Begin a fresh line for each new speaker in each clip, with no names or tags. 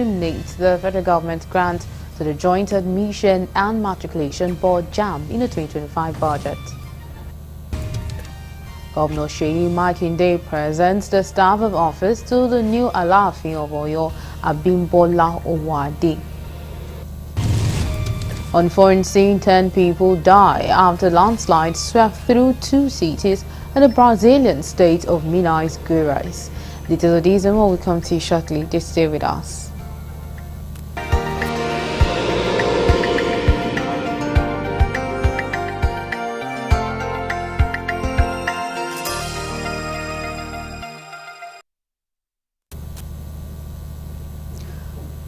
eliminate the federal government grant to the Joint Admission and Matriculation Board JAMB in the 2025 budget. Governor Seyi Makinde presents the staff of office to the new Alaafin of Oyo, Abimbola Owade. On foreign scene, 10 people die after landslides swept through 2 cities in the Brazilian state of Minas Gerais. Details of these and more will come to you shortly. Just stay with us.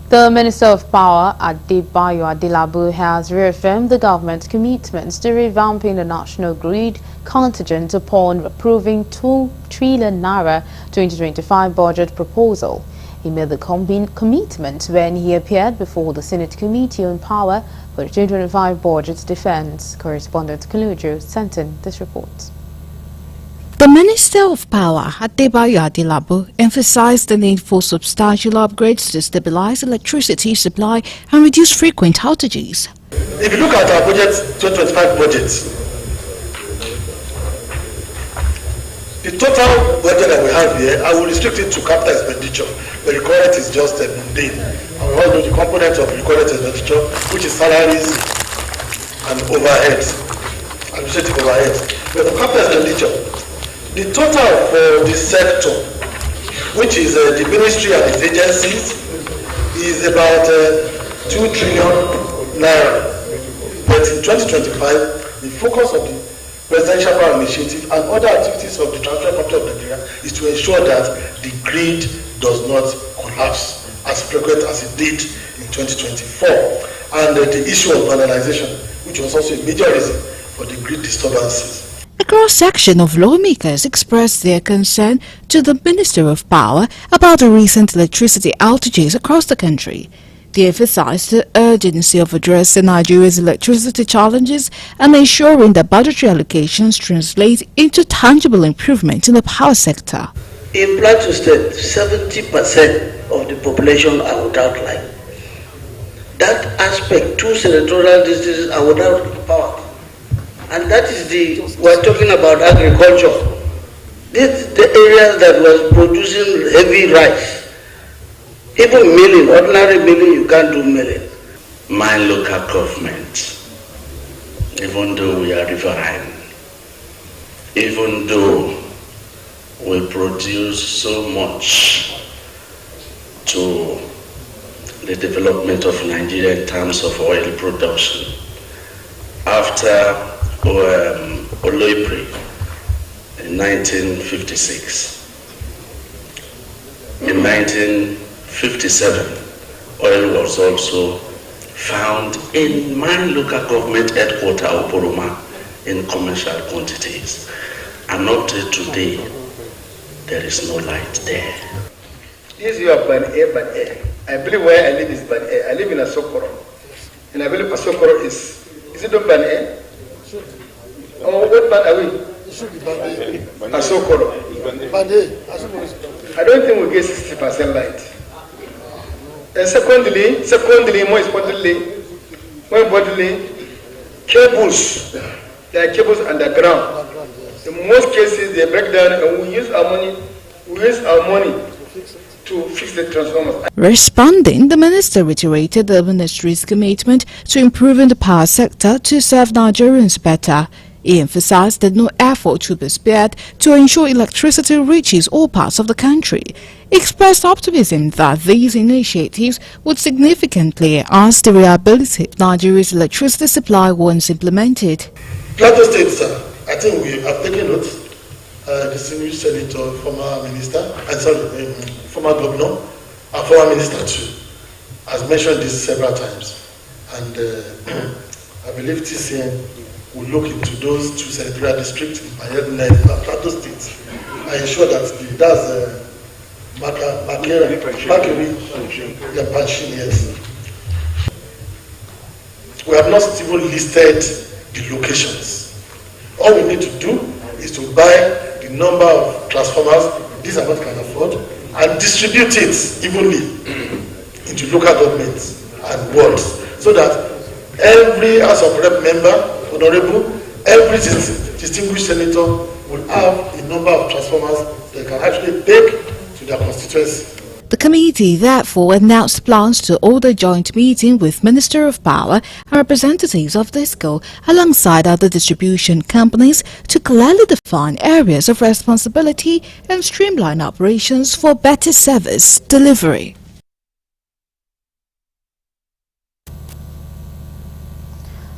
The Minister of Power, Adebayo Adelabu, has reaffirmed the government's commitments to revamping the national grid contingent upon approving 2 trillion naira 2025 budget proposal. He made the commitment when he appeared before the Senate Committee on Power for the 2025 budget defense. Correspondent Kalujo sent in this report.
The Minister of Power, Adebayo Adelabu, emphasized the need for substantial upgrades to stabilize electricity supply and reduce frequent outages.
If you look at our budget, 2025 budget, the total budget that we have here, I will restrict it to capital expenditure. The requirement is just a mundane. And we all know the component of required expenditure, which is salaries and overheads, administrative overheads. But for capital expenditure, the total for the sector, which is the ministry and its agencies, is about 2 trillion naira. But in 2025, the focus of the Presidential Power Initiative and other activities of the Transmission Company of Nigeria is to ensure that the grid does not collapse as frequent as it did in 2024. And the issue of banalization, which was also a major reason for the grid disturbances.
A cross-section of lawmakers expressed their concern to the Minister of Power about the recent electricity outages across the country. They emphasized the urgency of addressing Nigeria's electricity challenges and ensuring that budgetary allocations translate into tangible improvement in the power sector.
In Plateau State, 70% of the population are without light. That aspect, 2 senatorial districts are without power. And that is we're talking about agriculture. This the area that was producing heavy rice. Even milling, ordinary milling, you can't do milling.
My local government, even though we are riverine, even though we produce so much to the development of Nigeria in terms of oil production, after Oloibri in 1956. In 1957, oil was also found in my local government headquarters, Oporoma, in commercial quantities. And up to today, there is no light there.
This is your Ban A. I believe where I live is Ban A. I live in Asokoro. And I believe Asokoro is it not Ban A? Oh, what Ban are we?
It should be Ban A.
Asokoro.
Ban A.
I don't think we get 60% light. And secondly, more importantly, cables. There are cables underground. In most cases, they break down, and we use our money to fix the transformers.
Responding, the minister reiterated the ministry's commitment to improving the power sector to serve Nigerians better. He emphasized that no effort should be spared to ensure electricity reaches all parts of the country. He expressed optimism that these initiatives would significantly enhance the reliability of Nigeria's electricity supply once implemented.
Plateau State, sir, I think we have taken note. Distinguished Senator, former minister, former governor, and former minister too, has mentioned this several times. And I believe TCN will look into those 2 senatorial districts in Plateau State and ensure that that's Makere, Panshin, yes. We have not even listed the locations. All we need to do is to buy the number of transformers these are not can afford and distribute it evenly in into local governments and wards, so that every House of Rep member, honorable, every distinguished senator will have a number of transformers they can actually take to their constituency.
The committee therefore announced plans to hold a joint meeting with Minister of Power and representatives of DISCO alongside other distribution companies to clearly define areas of responsibility and streamline operations for better service delivery.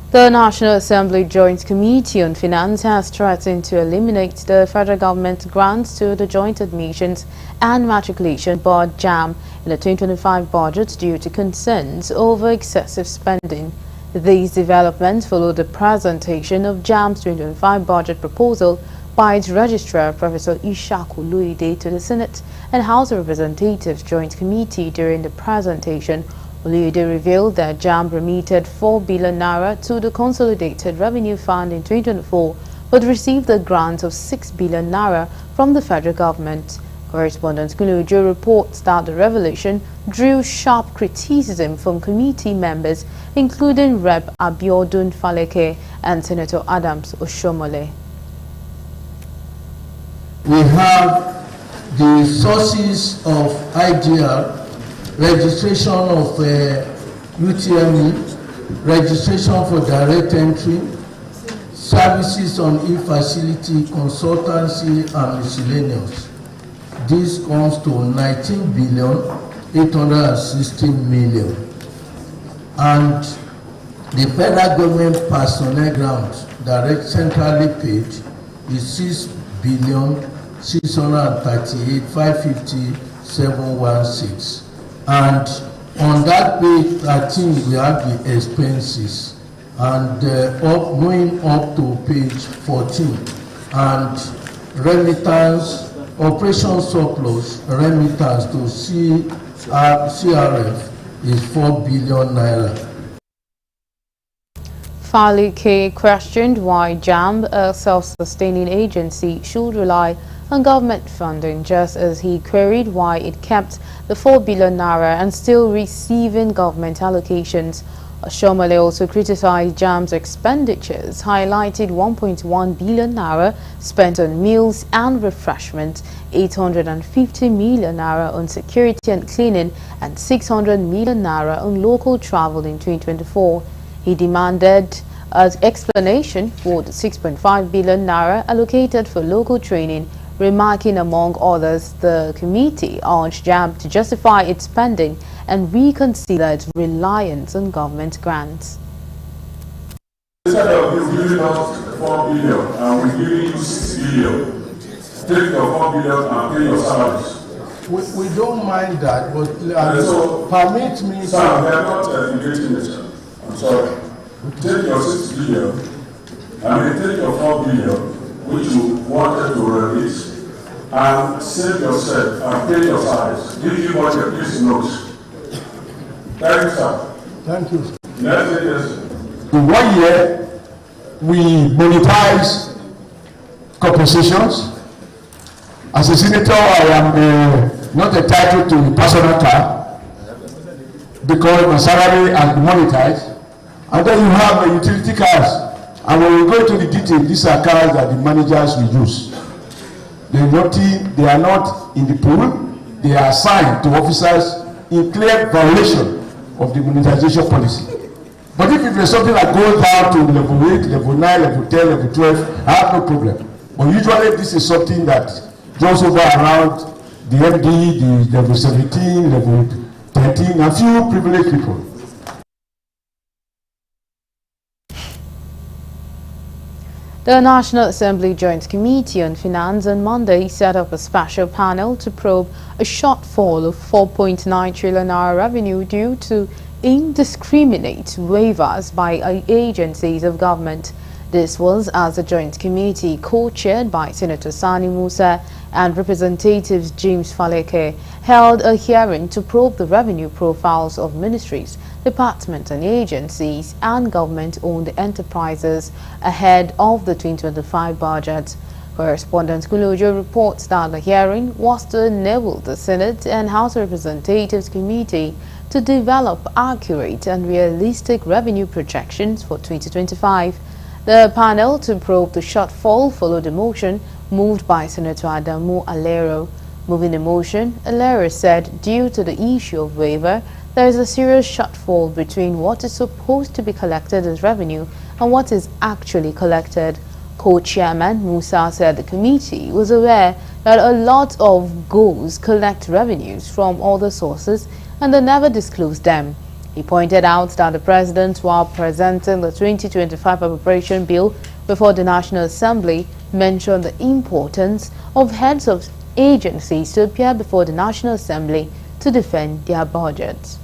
The National Assembly Joint Committee on Finance has threatened to eliminate the federal government grants to the Joint Admissions and Matriculation Board (JAMB) in the 2025 budget due to concerns over excessive spending. These developments follow the presentation of JAMB's 2025 budget proposal by its registrar, Professor Ishaku Luide, to the Senate and House of Representatives Joint Committee. During the presentation, Oluide revealed that JAMB remitted 4 billion naira to the Consolidated Revenue Fund in 2024, but received a grant of 6 billion naira from the federal government. Correspondent Kulujo reports that the revelation drew sharp criticism from committee members, including Rep. Abiodun Faleke and Senator Adams Oshomole.
We have the sources of IGR, registration of UTME, registration for direct entry, services on e-facility, consultancy and miscellaneous. This comes to 19 billion 816 million. And the federal government personnel grant direct centrally paid is 6 billion 638 550 716. And on that page 13, we have the expenses, and going up to page 14, and remittance, operation surplus, remittance to CRF is 4 billion naira.
Falike questioned why JAMB, a self-sustaining agency, should rely on government funding, just as he queried why it kept the 4 billion naira and still receiving government allocations. Oshomole also criticized JAMB's expenditures, highlighted 1.1 billion naira spent on meals and refreshment, 850 million naira on security and cleaning, and 600 million naira on local travel in 2024. He demanded an explanation for the 6.5 billion naira allocated for local training, remarking, among others, the committee urged JAMB to justify its spending and reconsider its reliance on government grants.
Instead of you giving us 4 billion and we're giving you 6 billion, take your 4 billion and pay your salaries.
We don't mind that, but
so,
permit me to...
Sir, we are not debating it. I'm sorry. Take your 6 billion, take your 4 billion, which you wanted to release, and save yourself and pay your salaries. Give you what your business knows. Thank you, sir.
Thank you.
Next thing is,
in 1 year, we monetize compensations. As a senator, I am not entitled to a personal car because my salary has been monetized. And then you have utility cars. And when we go into the detail, these are cars that the managers will use. They are not in the pool. They are assigned to officers in clear violation of the monetization policy. But if it is something that goes down to level 8, level 9, level 10, level 12, I have no problem. But usually this is something that goes over around the MD, the level 17, level 13, and few privileged people.
The National Assembly Joint Committee on Finance on Monday set up a special panel to probe a shortfall of 4.9 trillion naira revenue due to indiscriminate waivers by agencies of government. This was as the Joint Committee, co-chaired by Senator Sani Musa and Representatives James Faleke, held a hearing to probe the revenue profiles of ministries, departments and agencies and government-owned enterprises ahead of the 2025 budget. Correspondent Kulujo reports that the hearing was to enable the Senate and House of Representatives Committee to develop accurate and realistic revenue projections for 2025. The panel to probe the shortfall followed a motion moved by Senator Adamu Alero. Moving the motion, Alero said due to the issue of waiver, there is a serious shortfall between what is supposed to be collected as revenue and what is actually collected. Co-chairman Musa said the committee was aware that a lot of goals collect revenues from other sources and they never disclose them. He pointed out that the president, while presenting the 2025 appropriation bill before the National Assembly, mentioned the importance of heads of agencies to appear before the National Assembly to defend their budgets.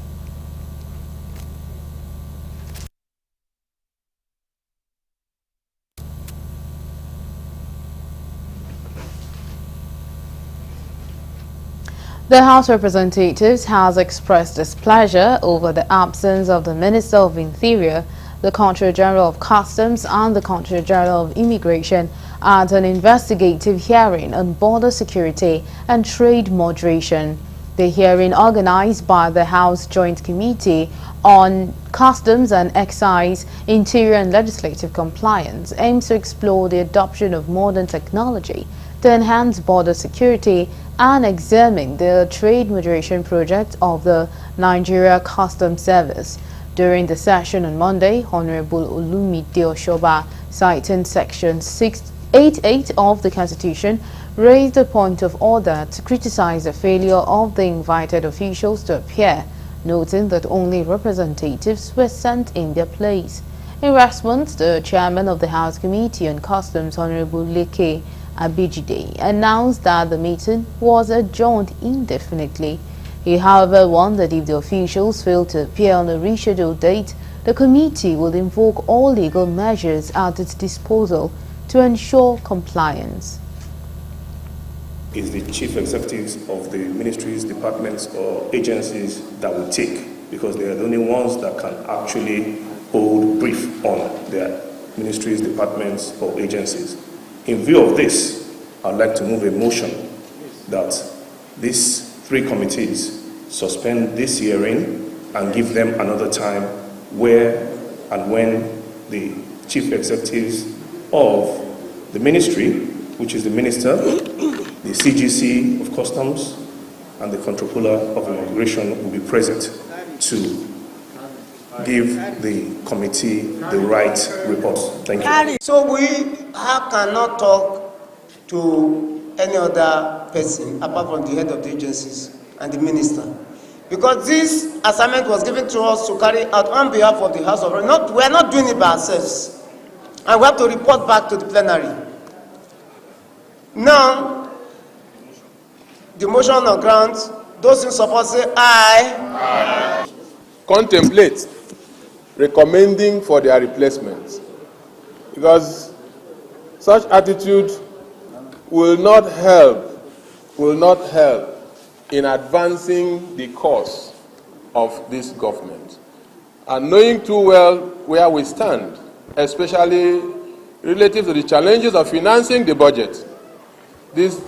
The House of Representatives has expressed displeasure over the absence of the Minister of Interior, the Controller General of Customs and the Controller General of Immigration at an investigative hearing on border security and trade moderation. The hearing, organized by the House Joint Committee on Customs and Excise, Interior and Legislative Compliance, aims to explore the adoption of modern technology to enhance border security and examine the trade moderation project of the Nigeria Customs Service. During the session on Monday, Honorable Olumide Oshoba, citing Section 688 of the Constitution, raised a point of order to criticize the failure of the invited officials to appear, noting that only representatives were sent in their place. In response, the chairman of the House Committee on Customs, Honorable Leke Abijide, announced that the meeting was adjourned indefinitely. He, however, warned that if the officials fail to appear on a rescheduled date, the committee will invoke all legal measures at its disposal to ensure compliance.
It's the chief executives of the ministries, departments, or agencies that will take, because they are the only ones that can actually hold brief on their ministries, departments, or agencies. In view of this, I'd like to move a motion that these three committees suspend this hearing and give them another time where and when the chief executives of the ministry, which is the minister, the CGC of Customs, and the Controller of Immigration will be present to give the committee the right report. Thank you.
So we cannot talk to any other person apart from the head of the agencies and the minister, because this assignment was given to us to carry out on behalf of the House of Representatives. We are not doing it by ourselves, and we have to report back to the plenary. Now, the motion on ground, those in support say aye.
Aye. Contemplate recommending for their replacement, because such attitude will not help in advancing the cause of this government. And knowing too well where we stand, especially relative to the challenges of financing the budget, this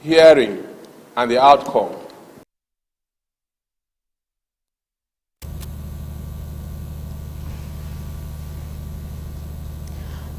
hearing and the outcome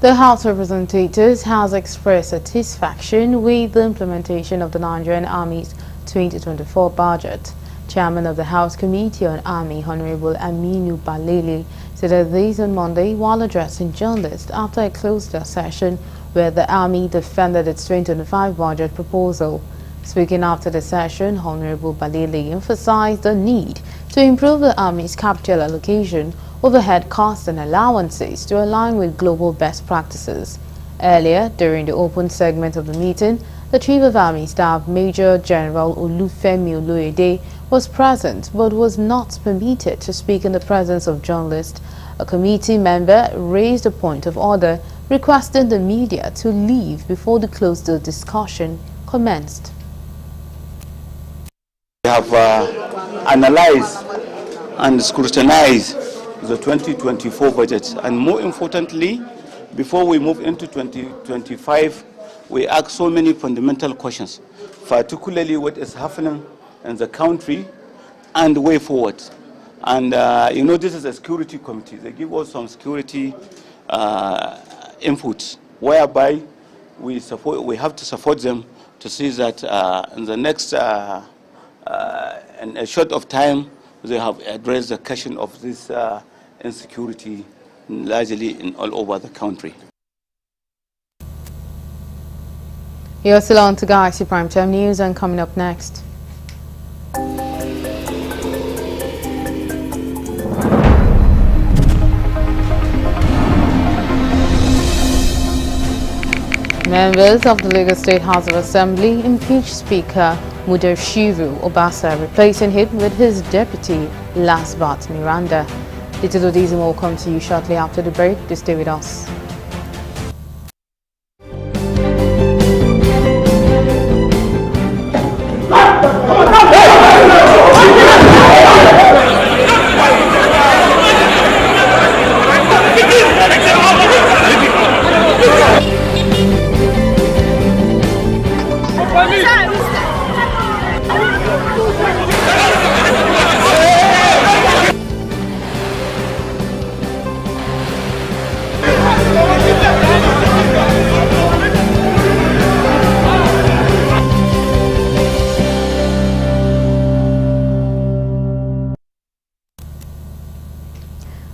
The House of Representatives has expressed satisfaction with the implementation of the Nigerian Army's 2024 budget. Chairman of the House Committee on Army, Honorable Aminu Balele, said this on Monday while addressing journalists after a closed session where the Army defended its 2025 budget proposal. Speaking after the session, Honorable Balele emphasized the need to improve the Army's capital allocation, overhead costs and allowances to align with global best practices. Earlier, during the open segment of the meeting, the Chief of Army Staff, Major General Olufemi Oloyede, was present but was not permitted to speak in the presence of journalists. A committee member raised a point of order, requesting the media to leave before the closed-door discussion commenced.
We have analyzed and scrutinized the 2024 budget, and more importantly, before we move into 2025, we ask so many fundamental questions, particularly what is happening in the country and the way forward. And you know, this is a security committee. They give us some security inputs, whereby we have to support them to see that in the next in a short of time they have addressed the question of this insecurity largely in all over the country.
You're still on to Galaxy Primetime News, and coming up next. Members of the Lagos State House of Assembly impeached Speaker Mudashiru Obasa, replacing him with his deputy, Lasbat Miranda. Details of these will come to you shortly after the break. Just stay with us.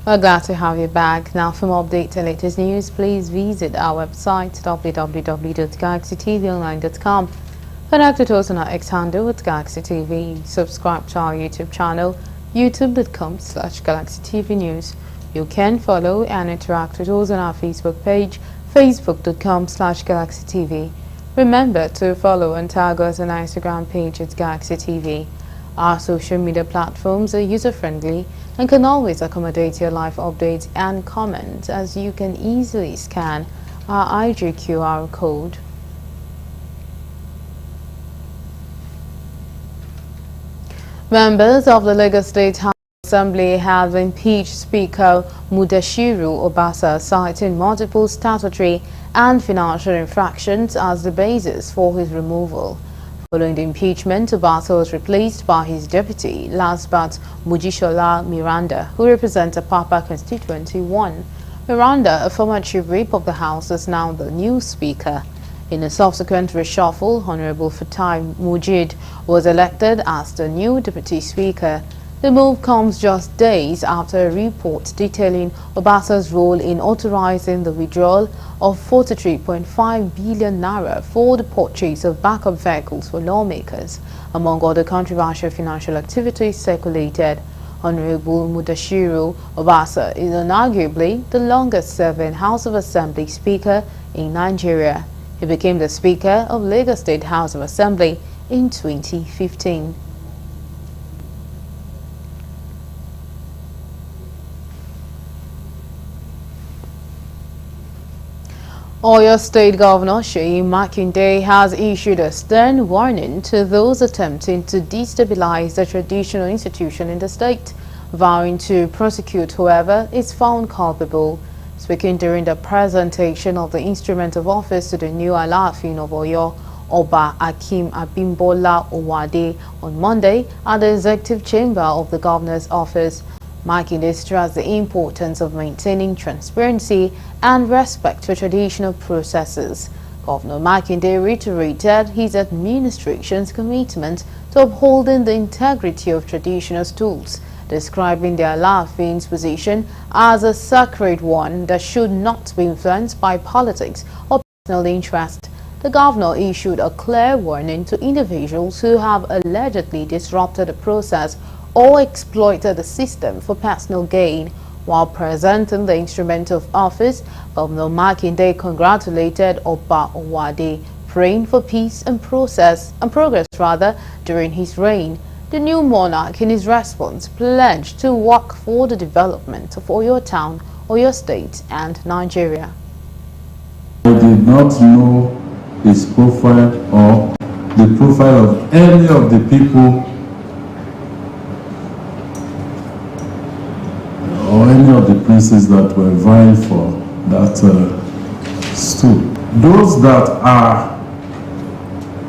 We're glad to have you back. Now, for more updates and latest news, please visit our website www.galaxytvonline.com. Connect with us on our X handle at Galaxy TV. Subscribe to our YouTube channel, youtube.com/GalaxyTV News. You can follow and interact with us on our Facebook page, facebook.com/GalaxyTV. Remember to follow and tag us on our Instagram page at Galaxy TV. Our social media platforms are user-friendly and can always accommodate your live updates and comments, as you can easily scan our IG QR code. Members of the Lagos State House Assembly have impeached Speaker Mudashiru Obasa, citing multiple statutory and financial infractions as the basis for his removal. Following the impeachment, Obasa was replaced by his deputy, Lasbat Mujishola Miranda, who represents Apapa Constituency 1. Miranda, a former chief whip of the House, is now the new speaker. In a subsequent reshuffle, Honorable Fatai Mujid was elected as the new deputy speaker. The move comes just days after a report detailing Obasa's role in authorizing the withdrawal of 43.5 billion naira for the purchase of backup vehicles for lawmakers, among other controversial financial activities circulated. Honorable Mudashiru Obasa is unarguably the longest-serving House of Assembly Speaker in Nigeria. He became the Speaker of Lagos State House of Assembly in 2015. Oyo State Governor Seyi Makinde has issued a stern warning to those attempting to destabilize the traditional institution in the state, vowing to prosecute whoever is found culpable. Speaking during the presentation of the instrument of office to the new Alaafin of Oyo, Oba Akim Abimbola Owade, on Monday at the executive chamber of the governor's office, Makinde stressed the importance of maintaining transparency and respect for traditional processes. Governor Makinde reiterated his administration's commitment to upholding the integrity of traditional stools, describing the Alaafin's position as a sacred one that should not be influenced by politics or personal interest. The governor issued a clear warning to individuals who have allegedly disrupted the process or exploited the system for personal gain. While presenting the instrument of office, Governor Makinde congratulated Oba Owade, praying for peace and progress during his reign. The new monarch, in his response, pledged to work for the development of Oyo Town, Oyo State, and Nigeria.
I did not know his profile or the profile of any of the people or any of the princes that were vying for that stool. Those that are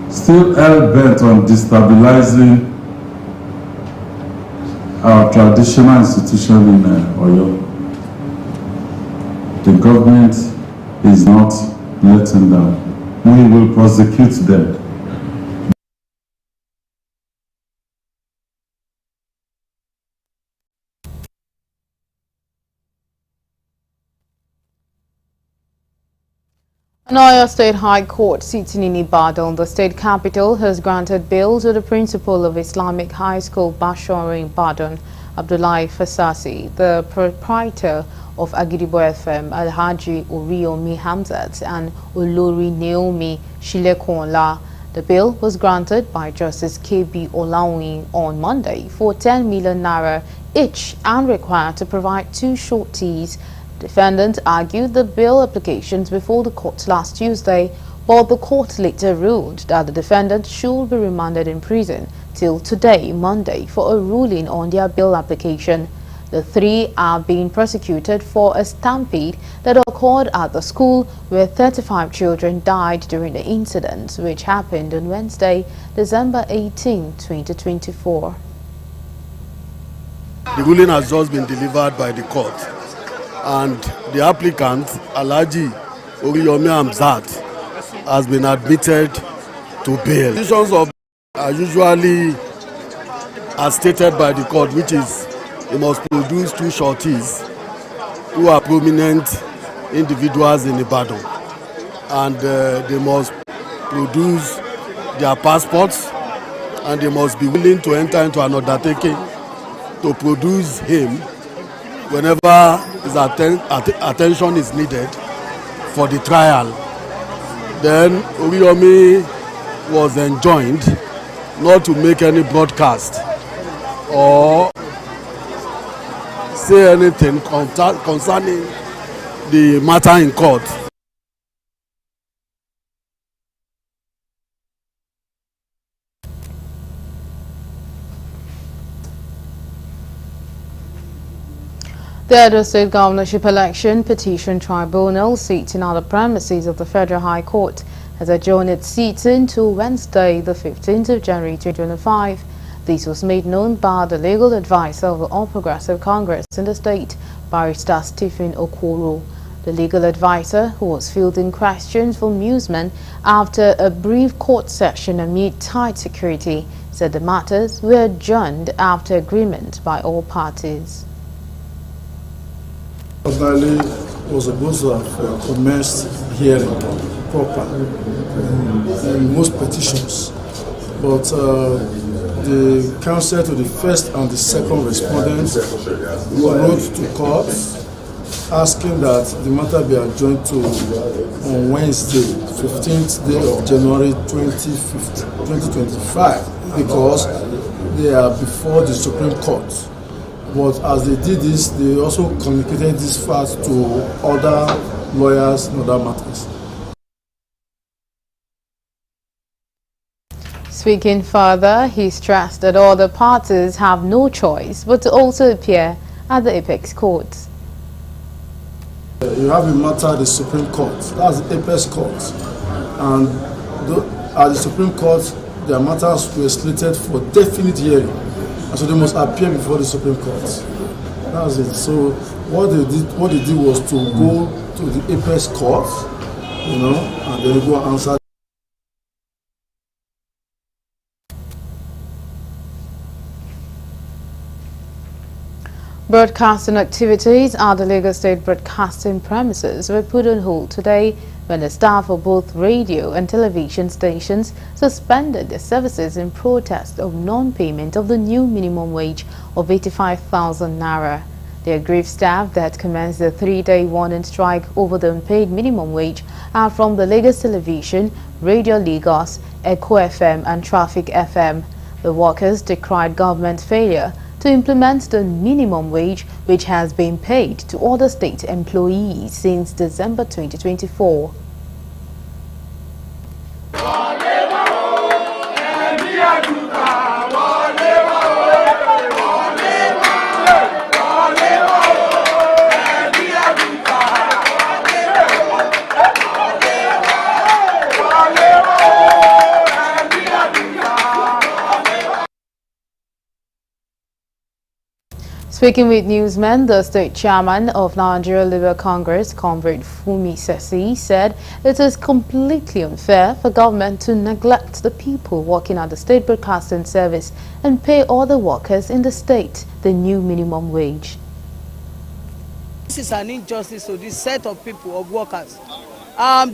still hell-bent on destabilizing our traditional institution in Oyo. The government is not letting down. We will prosecute them.
An Oyo State High Court sitting in Ibadan, the state capital, has granted bail to the principal of Islamic High School Bashorin Ibadan, Abdullahi Fasasi, the proprietor of Agidigbo FM, Alhaji Oriyomi Hamzat, and Olori Naomi Shilekonla. The bail was granted by Justice K.B. Olawin on Monday for 10 million naira each and required to provide 2 sureties. Defendant argued the bail applications before the court last Tuesday, but the court later ruled that the defendant should be remanded in prison till today, Monday, for a ruling on their bail application. The 3 are being prosecuted for a stampede that occurred at the school where 35 children died during the incident, which happened on Wednesday, December 18, 2024.
The ruling has just been delivered by the court, and the applicant, Alhaji Oriyomi Hamzat, has been admitted to bail. Conditions of bail are usually as stated by the court, which is he must produce 2 sureties who are prominent individuals in Ibadan, and they must produce their passports, and they must be willing to enter into an undertaking to produce him whenever his attention is needed for the trial. Then Oriyomi was enjoined not to make any broadcast or say anything concerning the matter in court.
The Edo State Governorship Election Petition Tribunal, sitting on the premises of the Federal High Court, has adjourned its sitting till Wednesday, the 15th of January 2025. This was made known by the legal advisor of the All Progressive Congress in the state, Barrister Stephen Okoro. The legal advisor, who was fielding questions for amusement after a brief court session amid tight security, said the matters were adjourned after agreement by all parties.
Ordinarily was supposed to have commenced hearing proper in most petitions, but the counsel to the first and the second respondents wrote to court asking that the matter be adjourned to on Wednesday, 15th day of January 2025, because they are before the Supreme Court. But as they did this, they also communicated this fact to other lawyers and other matters.
Speaking further, he stressed that all the parties have no choice but to also appear at the Apex Court.
You have a matter at the Supreme Court, that's the Apex Court, and at the Supreme Court, their matters were slated for definite hearing, and so they must appear before the Supreme Court. That's it. So what they did was to go to the Apex Court, and then go and answer.
Broadcasting activities at the Lagos State Broadcasting premises were put on hold today when the staff of both radio and television stations suspended their services in protest of non-payment of the new minimum wage of 85,000 naira. The aggrieved staff that commenced the 3-day warning strike over the unpaid minimum wage are from the Lagos Television, Radio Lagos, Echo FM and Traffic FM. The workers decried government failure to implement the minimum wage, which has been paid to other state employees since December 2024. Speaking with newsmen, the state chairman of Nigeria Labour Congress, Comrade Fumi Sesi, said it is completely unfair for government to neglect the people working at the State Broadcasting Service and pay other workers in the state the new minimum wage.
This is an injustice to this set of people, of workers.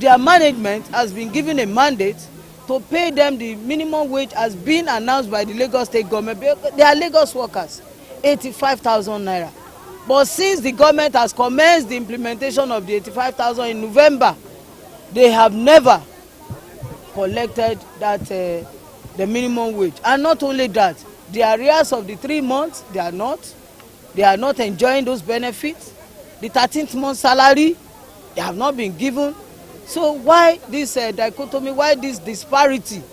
Their management has been given a mandate to pay them the minimum wage as been announced by the Lagos State government. They are Lagos workers. 85,000 naira. But since the government has commenced the implementation of the 85,000 in November, they have never collected that the minimum wage. And not only that, the arrears of the 3 months, they are not enjoying those benefits. The 13th month salary, they have not been given. So why this dichotomy, why this disparity?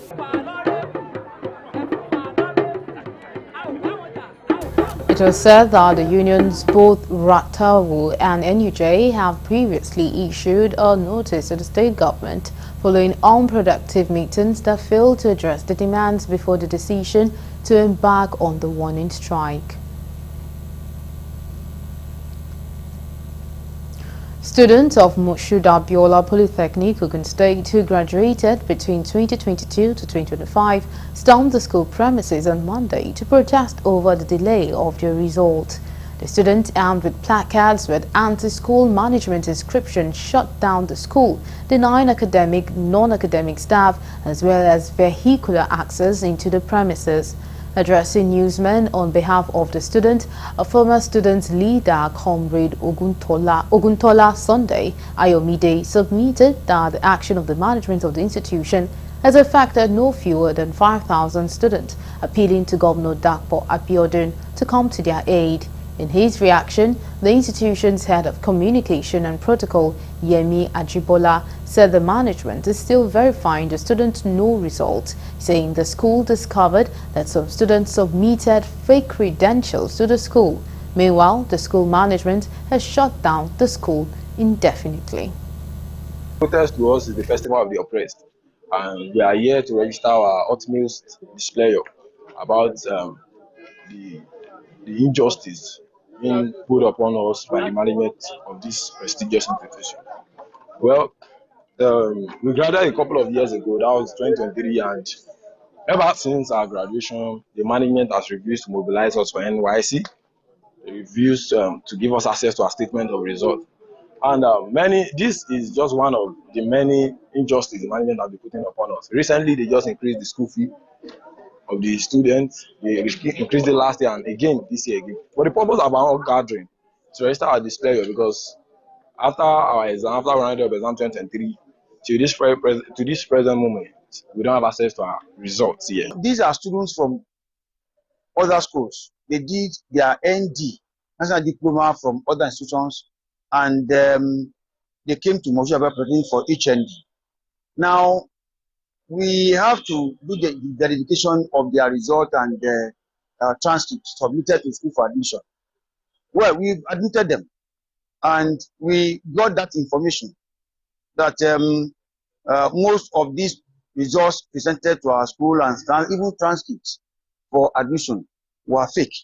It was said that the unions, both RATAWU and NUJ, have previously issued a notice to the state government following unproductive meetings that failed to address the demands before the decision to embark on the warning strike. Students of Moshood Abiola Polytechnic, Ogun State, who graduated between 2022 to 2025, stormed the school premises on Monday to protest over the delay of their result. The students, armed with placards with anti-school management inscriptions, shut down the school, denying academic, non-academic staff as well as vehicular access into the premises. Addressing newsmen on behalf of the student, a former student leader, Comrade Oguntola Sunday Ayomide, submitted that the action of the management of the institution has affected no fewer than 5,000 students, appealing to Governor Dapo Abiodun to come to their aid. In his reaction, the institution's head of communication and protocol, Yemi Ajibola, said the management is still verifying the students' no results, saying the school discovered that some students submitted fake credentials to the school. Meanwhile, the school management has shut down the school indefinitely.
Protest to us is the festival of the oppressed, and we are here to register our utmost displeasure about the injustice being put upon us by the management of this prestigious institution. Well, we graduated a couple of years ago, that was 2023, and ever since our graduation, the management has refused to mobilize us for NYC. They refused to give us access to our statement of result. And this is just one of the many injustices the management has been putting upon us. Recently, they just increased the school fee of the students. They increased it last year and again this year again. For the purpose of our gathering, to register our display, because after our exam, after we ran up exam 2023, to this present moment, we don't have access to our results yet.
These are students from other schools. They did their ND, National Diploma, from other institutions, and they came to Moshood Polytechnic for HND. Now, we have to do the verification of their result and transcript submitted to school for admission. Well, we've admitted them, and we got that information that most of these results presented to our school and even transcripts for admission were fake.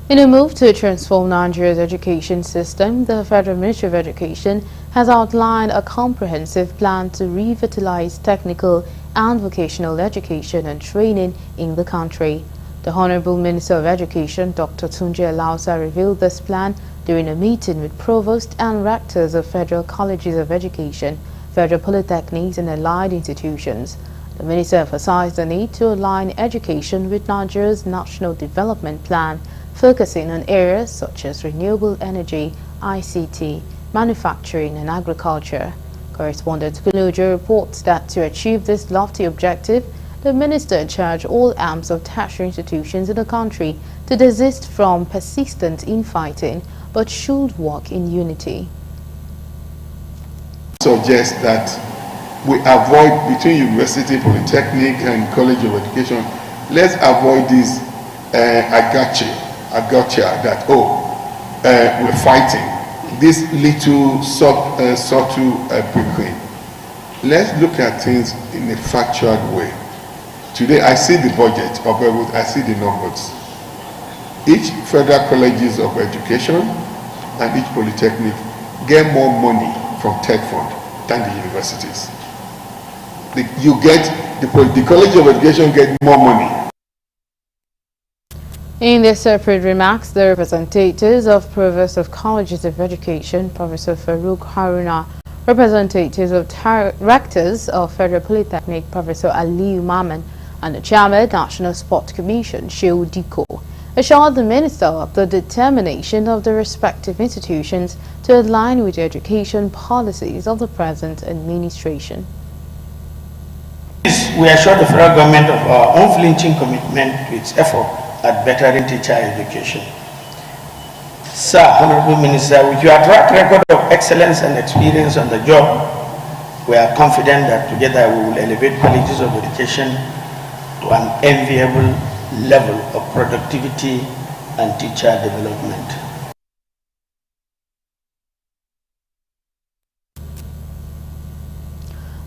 In a move to transform Nigeria's education system, the Federal Ministry of Education has outlined a comprehensive plan to revitalize technical and vocational education and training in the country. The Honorable Minister of Education, Dr. Tunji Alausa, revealed this plan during a meeting with provosts and rectors of federal colleges of education, federal polytechnics and allied institutions. The minister emphasized the need to align education with Nigeria's National Development Plan, focusing on areas such as renewable energy, ICT, manufacturing and agriculture. Correspondent Kunojo reports that to achieve this lofty objective, the minister charged all arms of tertiary institutions in the country to desist from persistent infighting, but should work in unity.
Suggest that we avoid, between university, polytechnic and college of education, let's avoid this gotcha that we're fighting, this little subtle bickering. Let's look at things in a factual way. Today I see the budget of Beirut, I see the numbers. Each federal colleges of education and each polytechnic get more money from tech fund than the universities. The College of Education get more money.
In their separate remarks, the representatives of Provost of Colleges of Education, Professor Farouk Haruna, representatives of rectors of Federal Polytechnic, Professor Aliyu Maman, and the Chairman, National Sports Commission, Shehu Diko, assured the Minister of the determination of the respective institutions to align with the education policies of the present administration.
We assure the federal government of our unflinching commitment to its effort at bettering teacher education. Sir, Honorable Minister, with your track record of excellence and experience on the job, we are confident that together we will elevate colleges of education to an enviable level of productivity and teacher development.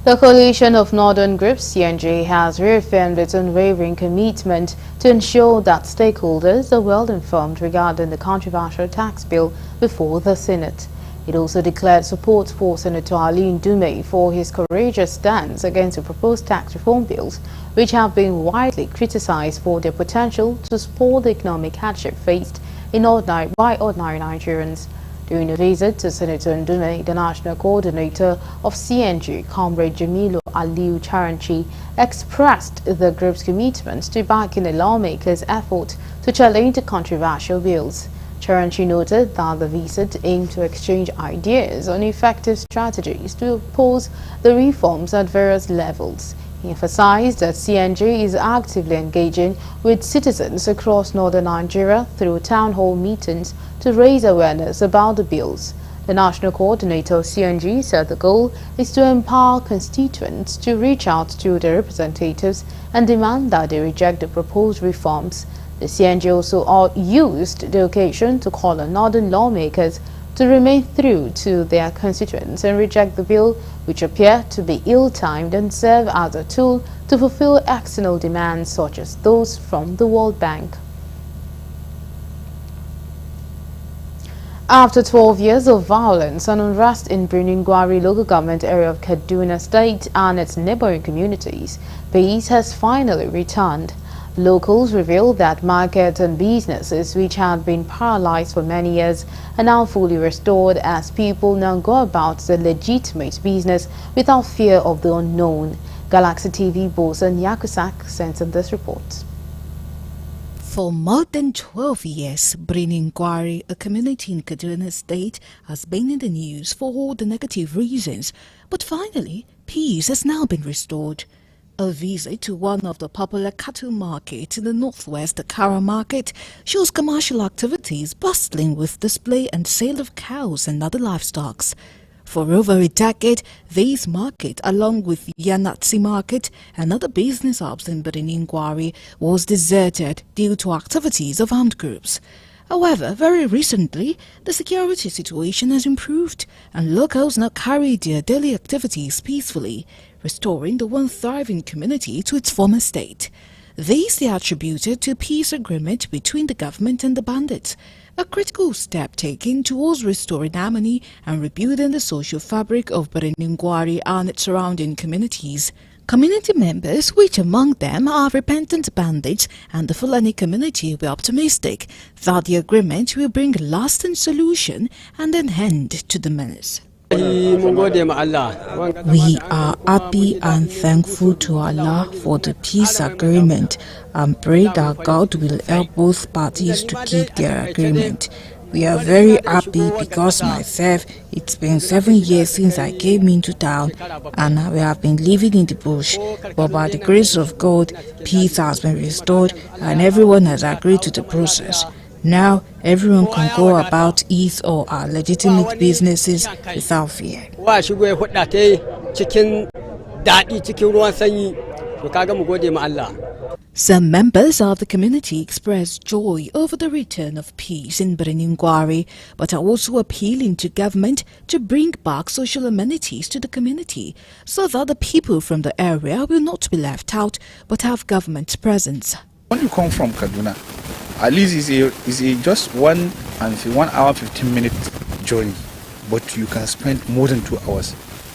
The coalition of northern groups, CNG, has reaffirmed its unwavering commitment to ensure that stakeholders are well informed regarding the controversial tax bill before the Senate. It also declared support for Senator Ali Ndume for his courageous stance against the proposed tax reform bills, which have been widely criticized for their potential to support the economic hardship faced by ordinary Nigerians. During a visit to Senator Ndume, the national coordinator of CNG, Comrade Jamilu Aliyu Charanchi, expressed the group's commitment to backing the lawmakers' effort to challenge the controversial bills. Charanchi noted that the visit aimed to exchange ideas on effective strategies to oppose the reforms at various levels. He emphasized that CNG is actively engaging with citizens across northern Nigeria through town hall meetings to raise awareness about the bills. The national coordinator of CNG said the goal is to empower constituents to reach out to their representatives and demand that they reject the proposed reforms. The CNG also used the occasion to call on northern lawmakers to remain true to their constituents and reject the bill, which appear to be ill-timed and serve as a tool to fulfill external demands such as those from the World Bank. After 12 years of violence and unrest in Birnin Gwari local government area of Kaduna State and its neighboring communities, peace has finally returned. Locals revealed that markets and businesses which had been paralyzed for many years are now fully restored as people now go about their legitimate business without fear of the unknown. Galaxy TV Bosan Yakusak sent in this report.
For more than 12 years, Birnin Gwari, a community in Kaduna State, has been in the news for all the negative reasons, but finally, peace has now been restored. A visit to one of the popular cattle markets in the northwest, the Kara Market, shows commercial activities bustling with display and sale of cows and other livestock. For over a decade, this market, along with Yanatsi Market and other business hubs in Birnin Gwari, was deserted due to activities of armed groups. However, very recently, the security situation has improved and locals now carry their daily activities peacefully, restoring the once thriving community to its former state. These they attributed to a peace agreement between the government and the bandits, a critical step taken towards restoring harmony and rebuilding the social fabric of Birnin Gwari and its surrounding communities. Community members, which among them are repentant bandits and the Fulani community, were optimistic that the agreement will bring a lasting solution and an end to the menace.
We
are happy and thankful to Allah for the peace agreement and pray that God will help both parties to keep their agreement. We are very happy because myself, it's been 7 years since I came into town and we have been living in the bush. But by the grace of God, peace has been restored and everyone has agreed to the process. Now, everyone can go about his or our legitimate businesses without fear. Some members of the community expressed joy over the return of peace in Birnin Gwari, but are also appealing to government to bring back social amenities to the community so that the people from the area will not be left out but have government presence.
When you come from Kaduna, at least it's just 1 hour 15-minute journey, but you can spend more than 2 hours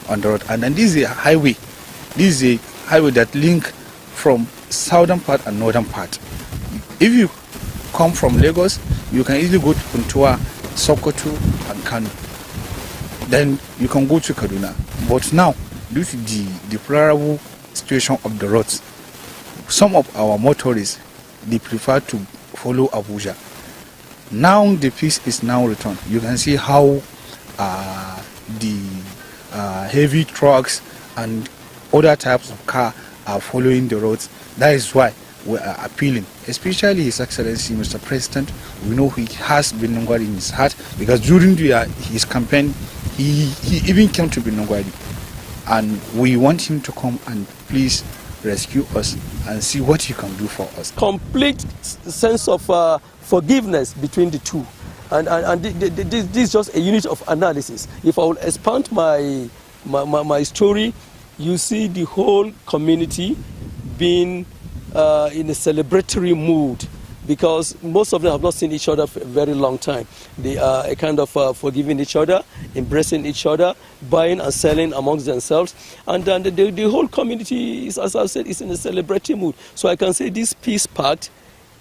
on the road. And then this is a highway. This is a highway that link from southern part and northern part. If you come from Lagos, you can easily go to Puntua, Sokoto and Kano. Then you can go to Kaduna. But now, due to the deplorable situation of the roads, some of our motorists, they prefer to follow Abuja. Now the peace is now returned. You can see how the heavy trucks and other types of car are following the roads. That is why we are appealing, especially His Excellency Mr. President. We know he has Birnin Gwari in his heart because during his campaign, he even came to Birnin Gwari. And we want him to come and please rescue us and see what he can do for us.
Complete sense of forgiveness between the two. And this is just a unit of analysis. If I will expand my story, you see the whole community being in a celebratory mood because most of them have not seen each other for a very long time. They are a kind of forgiving each other, embracing each other, buying and selling amongst themselves. And then the whole community, is, as I said, is in a celebratory mood. So I can say this peace pact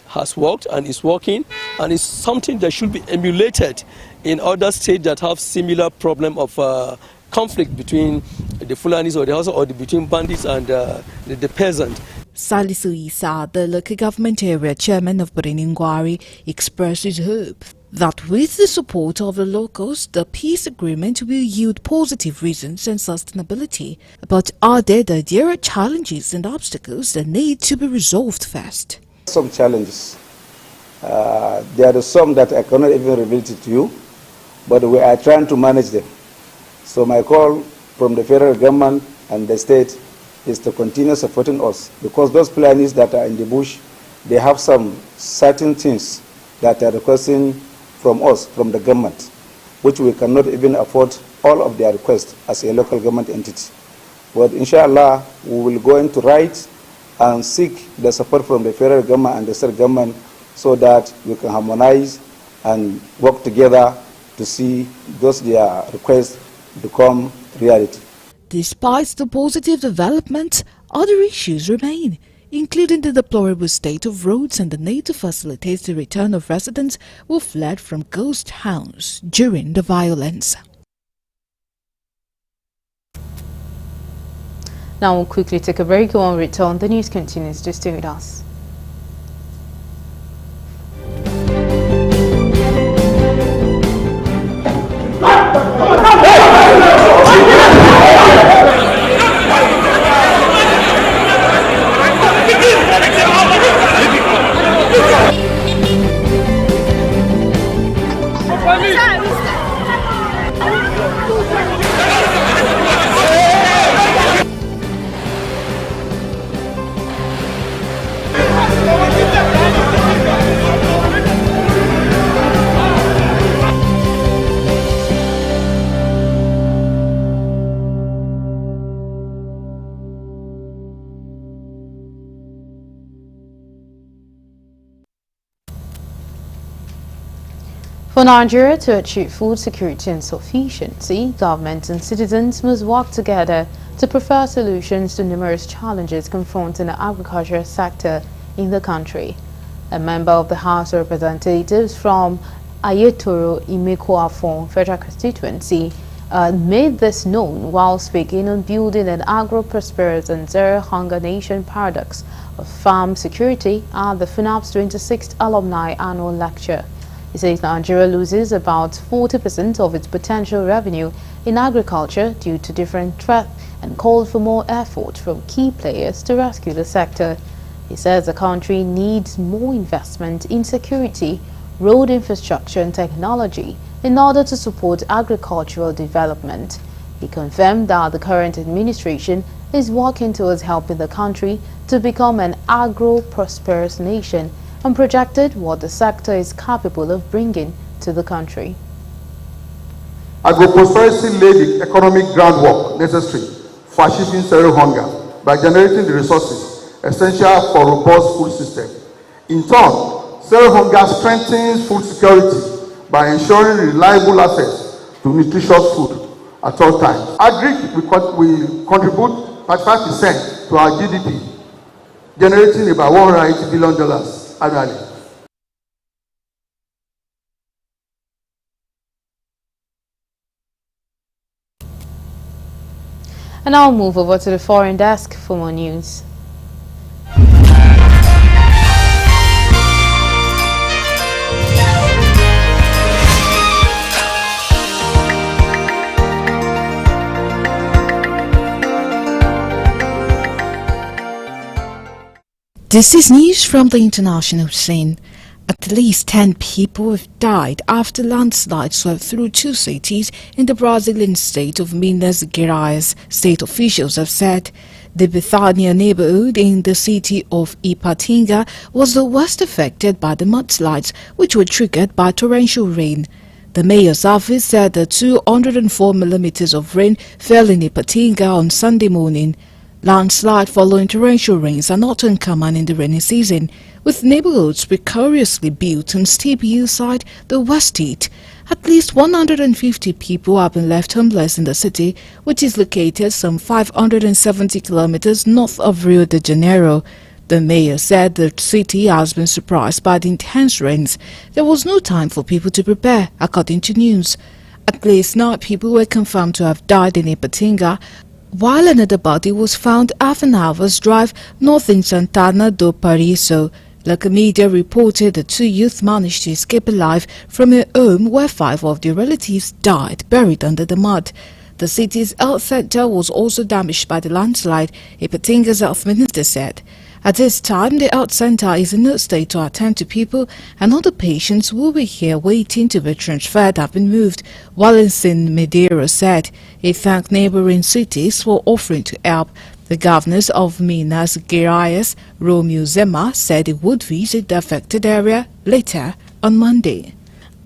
has worked and is working and is something that should be emulated in other states that have similar problem of conflict between the Fulanis or the Hausa or between bandits and the peasant.
Salisu Isa, the local government area chairman of Birnin Gwari, expressed his hope that with the support of the locals, the peace agreement will yield positive reasons and sustainability. But added that there are challenges and obstacles that need to be resolved first.
Some challenges. There are some that I cannot even reveal to you, but we are trying to manage them. So my call from the federal government and the state is to continue supporting us because those planners that are in the bush, they have some certain things that are requesting from us, from the government, which we cannot even afford all of their requests as a local government entity. But inshallah, we will go into write and seek the support from the federal government and the state government so that we can harmonize and work together to see those their requests become reality.
Despite the positive developments, other issues remain, including the deplorable state of roads and the need to facilitate the return of residents who fled from ghost towns during the violence.
Now we'll quickly take a break. When we return, the news continues. Just stay with us. For Nigeria to achieve food security and sufficiency, governments and citizens must work together to prefer solutions to numerous challenges confronting the agricultural sector in the country. A member of the House of Representatives from Ayetoro Imeko-Afon Federal Constituency made this known while speaking on building an agro-prosperous and zero-hunger nation paradox of farm security at the FUNAP's 26th Alumni Annual Lecture. He says Nigeria loses about 40% of its potential revenue in agriculture due to different threats and called for more effort from key players to rescue the sector. He says the country needs more investment in security, road infrastructure and technology in order to support agricultural development. He confirmed that the current administration is working towards helping the country to become an agro-prosperous nation and projected what the sector is capable of bringing to the country.
Agro-prosperity laid the economic groundwork necessary for achieving zero hunger by generating the resources essential for a robust food system. In turn, zero hunger strengthens food security by ensuring reliable access to nutritious food at all times. Agri will contribute 35% to our GDP, generating about $180 billion annually.
And now we'll move over to the foreign desk for more news.
This is news from the international scene. At least 10 people have died after landslides swept through two cities in the Brazilian state of Minas Gerais, state officials have said. The Bethania neighborhood in the city of Ipatinga was the worst affected by the mudslides, which were triggered by torrential rain. The mayor's office said that 204 millimeters of rain fell in Ipatinga on Sunday morning. Landslide following torrential rains are not uncommon in the rainy season, with neighborhoods precariously built on steep hillside the worst hit. At least 150 people have been left homeless in the city, which is located some 570 kilometers north of Rio de Janeiro. The mayor said the city has been surprised by the intense rains. There was no time for people to prepare, according to news. At least 9 people were confirmed to have died in Ipatinga, while another body was found half an hour's drive north in Santana do Paraíso. Local media reported that 2 youth managed to escape alive from a home where 5 of their relatives died buried under the mud. The city's health sector was also damaged by the landslide, Ipatinga's health minister said. At this time, the health center is in no state to attend to people, and other patients who were here waiting to be transferred have been moved, Wallington Medeiros said. He thanked neighboring cities for offering to help. The governors of Minas Gerais, Romeu Zema, said he would visit the affected area later on Monday.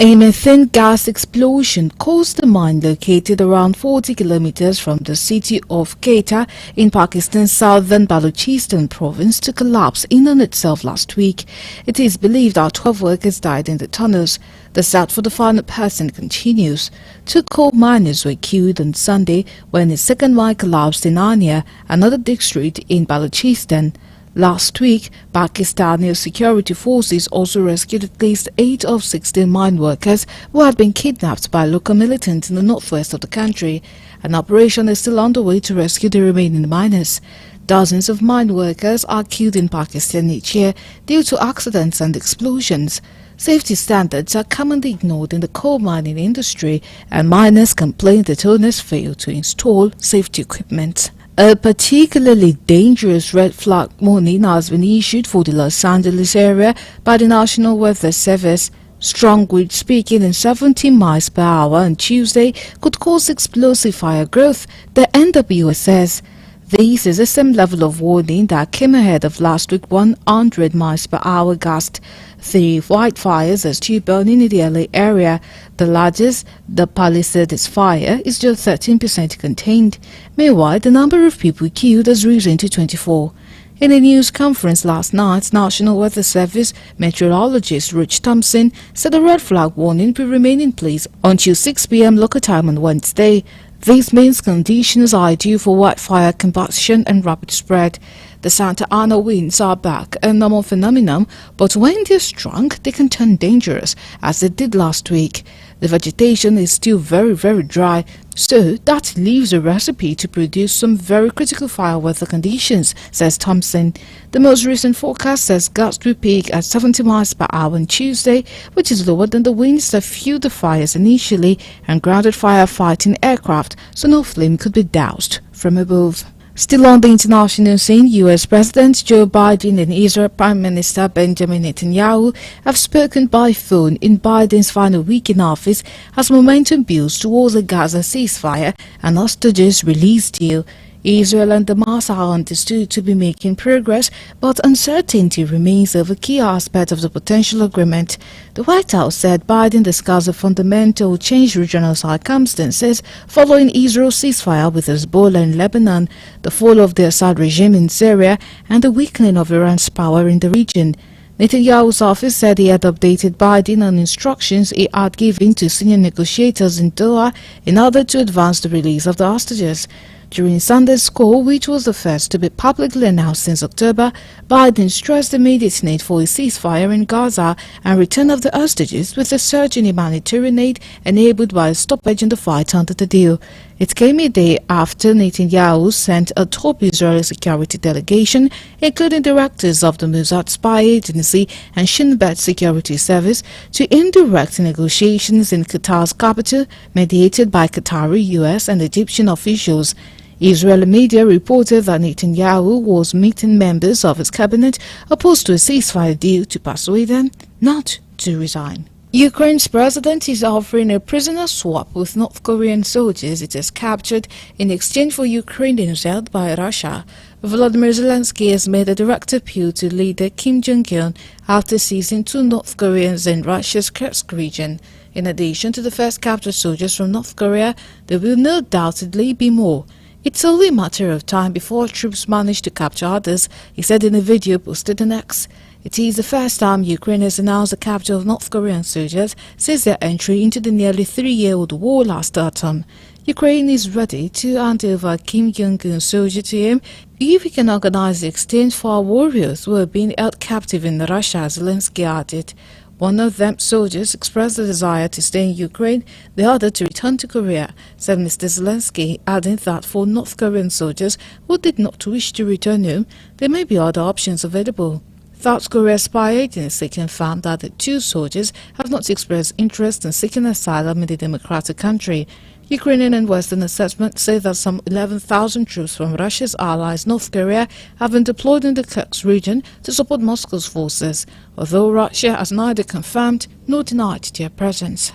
A methane gas explosion caused a mine located around 40 kilometers from the city of Quetta in Pakistan's southern Balochistan province to collapse in on itself last week. It is believed that 12 workers died in the tunnels. The search for the final person continues. 2 coal miners were killed on Sunday when a second mine collapsed in Ania, another district in Balochistan. Last week, Pakistani security forces also rescued at least 8 of 16 mine workers who had been kidnapped by local militants in the northwest of the country. An operation is still underway to rescue the remaining miners. Dozens of mine workers are killed in Pakistan each year due to accidents and explosions. Safety standards are commonly ignored in the coal mining industry, and miners complain that owners fail to install safety equipment. A particularly dangerous red flag warning has been issued for the Los Angeles area by the National Weather Service. Strong wind speaking in 70 miles per hour on Tuesday could cause explosive fire growth, the NWS says. This is the same level of warning that came ahead of last week's 100 miles per hour gust. 3 wildfires are still burning in the LA area. The largest, the Palisades fire, is just 13% contained. Meanwhile, the number of people killed has risen to 24. In a news conference last night, National Weather Service meteorologist Rich Thompson said the red flag warning will remain in place until 6 p.m. local time on Wednesday. This means conditions are ideal for wildfire combustion and rapid spread. The Santa Ana winds are back, a normal phenomenon, but when they're strong, they can turn dangerous, as they did last week. The vegetation is still very, very dry, so that leaves a recipe to produce some very critical fire weather conditions, says Thompson. The most recent forecast says gusts will peak at 70 miles per hour on Tuesday, which is lower than the winds that fueled the fires initially and grounded firefighting aircraft, so no flame could be doused from above. Still on the international scene, U.S. President Joe Biden and Israel Prime Minister Benjamin Netanyahu have spoken by phone in Biden's final week in office as momentum builds towards a Gaza ceasefire and hostages release deal. Israel and Hamas are understood to be making progress, but uncertainty remains over key aspects of the potential agreement. The White House said Biden discussed a fundamental change regional circumstances following Israel's ceasefire with Hezbollah in Lebanon, the fall of the Assad regime in Syria, and the weakening of Iran's power in the region. Netanyahu's office said he had updated Biden on instructions he had given to senior negotiators in Doha in order to advance the release of the hostages. During Sunday's call, which was the first to be publicly announced since October, Biden stressed the immediate need for a ceasefire in Gaza and return of the hostages with a surge in humanitarian aid enabled by a stoppage in the fight under the deal. It came a day after Netanyahu sent a top Israeli security delegation, including directors of the Mossad spy agency and Shin Bet security service, to indirect negotiations in Qatar's capital, mediated by Qatari, US and Egyptian officials. Israeli media reported that Netanyahu was meeting members of his cabinet opposed to a ceasefire deal to persuade them not to resign. Ukraine's president is offering a prisoner swap with North Korean soldiers it has captured in exchange for Ukrainians held by Russia. Volodymyr Zelensky has made a direct appeal to leader Kim Jong-un after seizing 2 North Koreans in Russia's Kursk region. In addition to the first captured soldiers from North Korea, there will no doubtedly be more. It's only a matter of time before troops manage to capture others, he said in a video posted on X. It is the first time Ukraine has announced the capture of North Korean soldiers since their entry into the nearly 3-year-old war last autumn. Ukraine is ready to hand over Kim Jong-un's soldier to him if he can organize the exchange for our warriors who are being held captive in Russia, Zelensky added. One of them soldiers expressed the desire to stay in Ukraine, the other to return to Korea, said Mr. Zelensky, adding that for North Korean soldiers who did not wish to return home, there may be other options available. South Korea's spy agency confirmed that the 2 soldiers have not expressed interest in seeking asylum in the democratic country. Ukrainian and Western assessments say that some 11,000 troops from Russia's allies North Korea have been deployed in the Kursk region to support Moscow's forces, although Russia has neither confirmed nor denied their presence.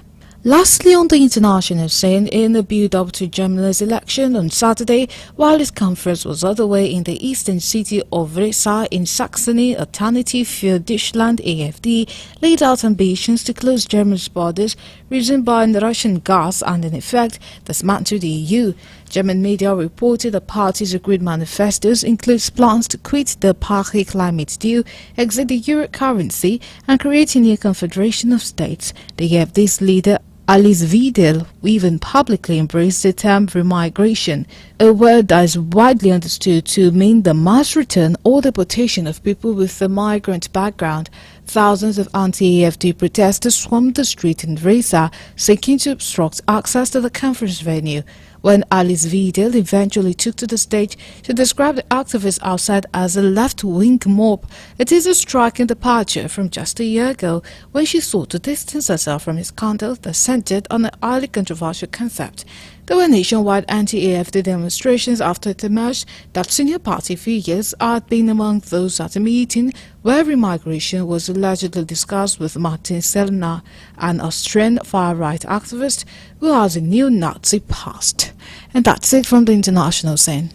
Lastly, on the international scene, in the build-up to Germany's election on Saturday, while its conference was underway in the eastern city of Resa in Saxony, Alternative für Deutschland AfD laid out ambitions to close Germany's borders, reasoned by Russian gas and, in effect, dismantle the EU. German media reported the party's agreed manifestos includes plans to quit the Paris climate deal, exit the euro currency, and create a new confederation of states. The AfD's leader, Alice Weidel, even publicly embraced the term remigration, a word that is widely understood to mean the mass return or deportation of people with a migrant background. Thousands of anti-AfD protesters swarmed the street in Resa, seeking to obstruct access to the conference venue. When Alice Weidel eventually took to the stage to describe the activists outside as a left-wing mob, it is a striking departure from just a year ago when she sought to distance herself from a scandal that centered on a highly controversial concept. There were nationwide anti-AfD demonstrations after it emerged that senior party figures had been among those at a meeting where remigration was allegedly discussed with Martin Sellner, an Austrian far-right activist who has a neo-Nazi past. And that's it from the international scene.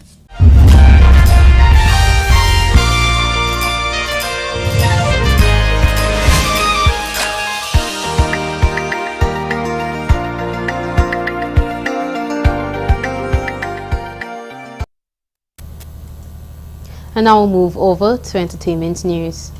And now we'll move over to entertainment news.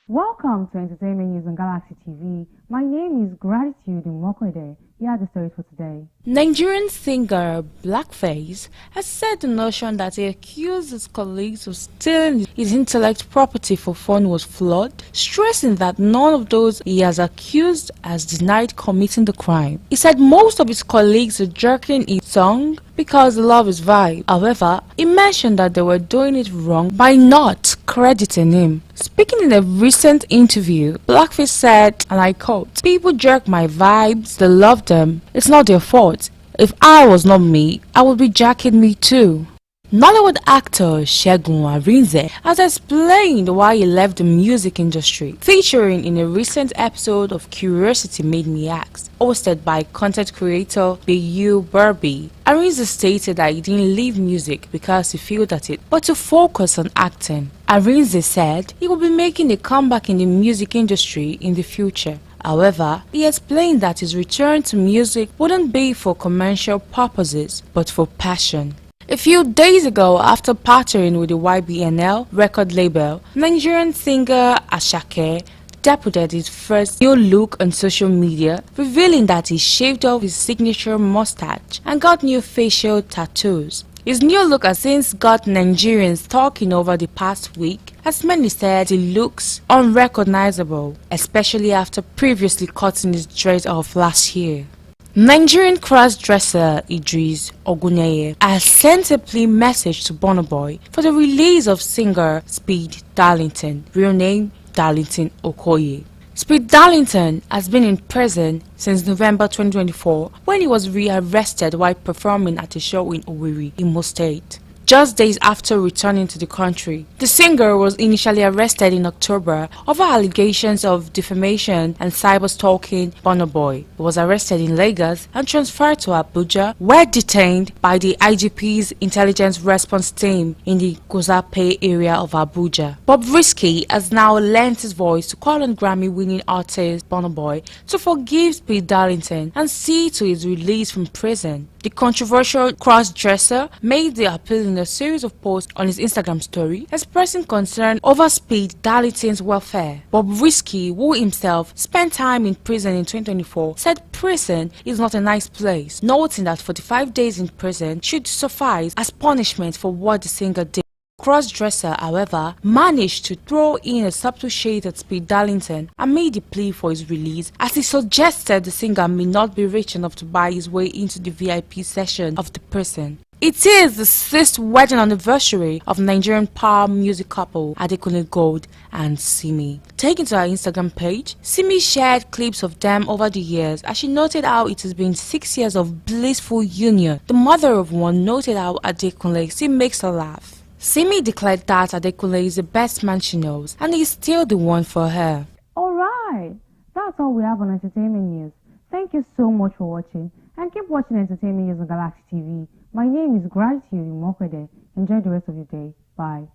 Welcome to Entertainment News on Galaxy TV. My name is Gratitude Mokode. Here are the stories for today.
Nigerian singer Blackface has said the notion that he accused his colleagues of stealing his intellect property for fun was flawed, stressing that none of those he has accused has denied committing the crime. He said most of his colleagues are jerking his song because they love his vibe. However, he mentioned that they were doing it wrong by not crediting him. Speaking in a recent interview, Blackface said, and I quote, "People jerk my vibes, they love them, it's not their fault. If I was not me, I would be jacking me too." Nollywood actor Segun Arinze has explained why he left the music industry, featuring in a recent episode of Curiosity Made Me Ask, hosted by content creator Bayu Burby. Arinze stated that he didn't leave music because he failed at it, but to focus on acting. Arinze said he will be making a comeback in the music industry in the future. However, he explained that his return to music wouldn't be for commercial purposes, but for passion. A few days ago, after partnering with the YBNL record label, Nigerian singer Asake debuted his first new look on social media, revealing that he shaved off his signature mustache and got new facial tattoos. His new look has since got Nigerians talking over the past week, as many said he looks unrecognizable, especially after previously cutting his dreads off last year. Nigerian cross-dresser Idris Oguneye has sent a plea message to Burna Boy for the release of singer Speed Darlington, real name Darlington Okoye. Speed Darlington has been in prison since November 2024 when he was rearrested while performing at a show in Owerri, Imo State. Just days after returning to the country, the singer was initially arrested in October over allegations of defamation and cyber-stalking Burna Boy. He was arrested in Lagos and transferred to Abuja, where detained by the IGP's intelligence response team in the Gozape area of Abuja. Bobrisky has now lent his voice to call on Grammy-winning artist Burna Boy to forgive Speed Darlington and see to his release from prison. The controversial cross-dresser made the appeal in a series of posts on his Instagram story, expressing concern over Speed Darlington's welfare. Bobrisky, who himself spent time in prison in 2024, said prison is not a nice place, noting that 45 days in prison should suffice as punishment for what the singer did. Crossdresser, however, managed to throw in a subtle shade at Speed Darlington and made a plea for his release, as he suggested the singer may not be rich enough to buy his way into the VIP section of the prison. It is the 6th wedding anniversary of Nigerian power music couple Adekunle Gold and Simi. Taken to her Instagram page, Simi shared clips of them over the years as she noted how it has been 6 years of blissful union. The mother of one noted how Adekunle still makes her laugh. Simi declared that Adekunle is the best man she knows and he is still the one for her.
Alright, that's all we have on entertainment news. Thank you so much for watching and keep watching entertainment news on Galaxy TV. My name is Gratitude Mokwede. Enjoy the rest of your day. Bye.